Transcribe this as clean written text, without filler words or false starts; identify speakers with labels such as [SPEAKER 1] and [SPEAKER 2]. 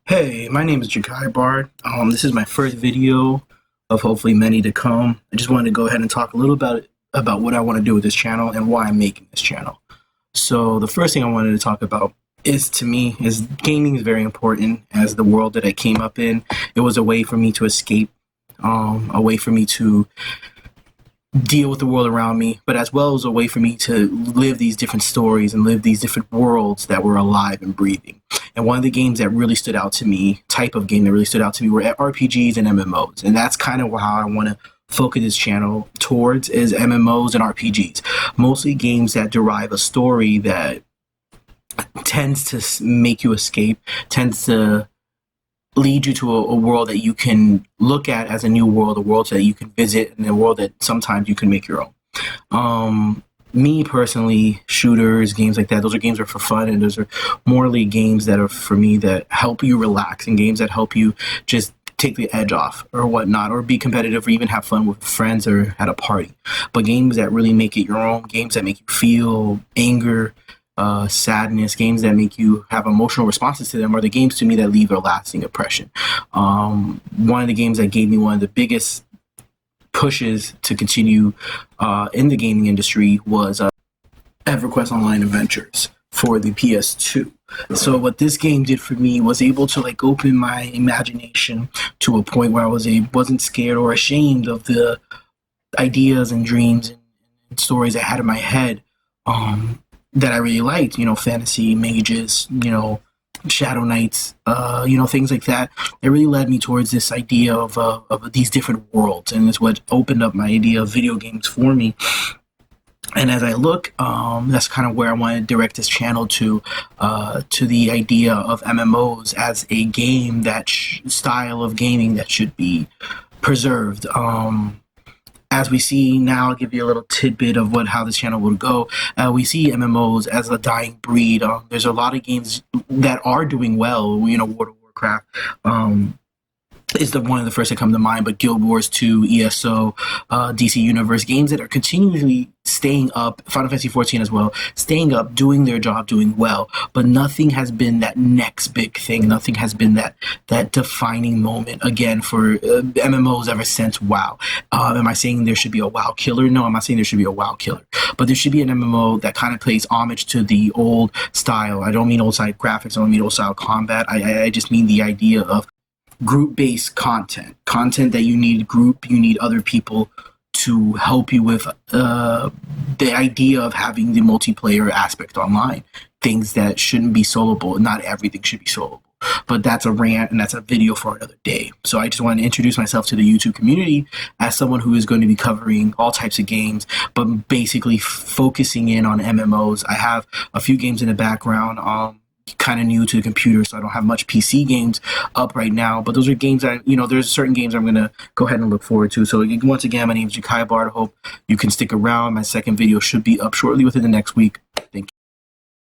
[SPEAKER 1] Hey, my name is Jaki. This is my first video of hopefully many to come. I just wanted to go ahead and talk a little about what I want to do with this channel and why I'm making this channel. So the first thing I wanted to talk about is, to me, is gaming is very important as the world that I came up in. It was a way for me to escape, a way for me to deal with the world around me, but as well as a way for me to live these different stories and live these different worlds that were alive and breathing. And one of the games that really stood out to me, type of game that really stood out to me, were RPGs and MMOs. And that's kind of how I want to focus this channel towards, is MMOs and RPGs. Mostly games that derive a story that tends to make you escape, tends to lead you to a world that you can look at as a new world, a world that you can visit, and a world that sometimes you can make your own. Me personally, shooters, games like that, those are games that are for fun, and those are morally games that are for me that help you relax, and games that help you just take the edge off or whatnot, or be competitive, or even have fun with friends or at a party. But games that really make it your own, games that make you feel anger, sadness, games that make you have emotional responses to them, are the games to me that leave a lasting impression. One of the games that gave me one of the biggest pushes to continue in the gaming industry was EverQuest Online Adventures for the PS2. So what this game did for me was able to open my imagination to a point where wasn't scared or ashamed of the ideas and dreams and stories I had in my head that I really liked, fantasy, mages, Shadow Knights, things like that. It really led me towards this idea of these different worlds, and it's what opened up my idea of video games for me. And as I look, that's kind of where I want to direct this channel to the idea of MMOs as a game, that style of gaming that should be preserved. As we see now, I'll give you a little tidbit of how this channel will go. We see MMOs as a dying breed. There's a lot of games that are doing well. World of Warcraft is one of the first that come to mind, but Guild Wars 2, ESO, DC Universe, games that are continually staying up, Final Fantasy 14 as well, staying up, doing their job, doing well, but nothing has been that next big thing. Nothing has been that defining moment again for MMOs ever since WoW. Am I saying there should be a WoW killer? No, I'm not saying there should be a WoW killer, but there should be an MMO that kind of pays homage to the old style. I don't mean old style graphics, I don't mean old style combat. I just mean the idea of group-based content that you need other people to help you with the idea of having the multiplayer aspect online. Things that shouldn't be soloable. Not everything should be soloable, but that's a rant and that's a video for another day. So I just want to introduce myself to the YouTube community as someone who is going to be covering all types of games, but basically focusing in on MMOs. I have a few games in the background, kind of new to the computer, so I don't have much PC games up right now, but those are games there's certain games I'm going to go ahead and look forward to. So once again, my name is Jaki. I hope you can stick around. My second video should be up shortly within the next week. Thank you.